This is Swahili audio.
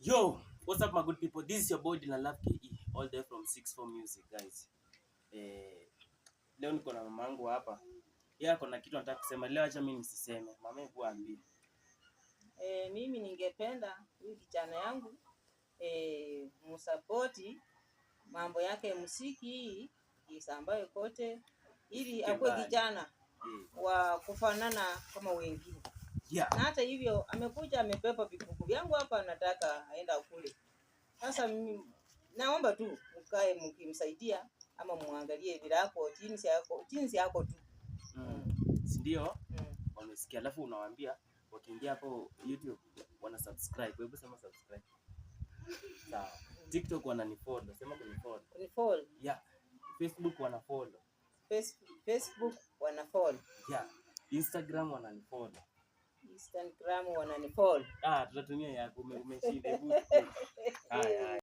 Yo, what's up my good people? This is your boy Dylan KE, all day from 64 Music guys. Leo niko na mamangu hapa. Yeye ako na kitu anataka kusema. Leo acha mimi nisiseme. Mama yangu ambie. Mimi ningependa huyu kijana yangu msapoti mambo yake muziki isambaye kote ili akuwe kijana wa kufanana kama wengine. Yeah. Na hata hivyo amekuja amebeba vikuku vyangu hapa, anataka aenda kule. Sasa mimi naomba tu mkae mkimsaidia ama muangalie vile yako jinsi yako tu. Ndio? Wamesikia, alafu unawaambia wakiingia hapo YouTube wana subscribe. Hebu sema subscribe. Sawa. TikTok wananifollow. Sema kunifollow. Kunifollow. Yeah. Facebook wanafollow. Facebook wanafollow. Yeah. Instagram wananifollow. Instagram wananifollow. Tutatumia yako umeshinda.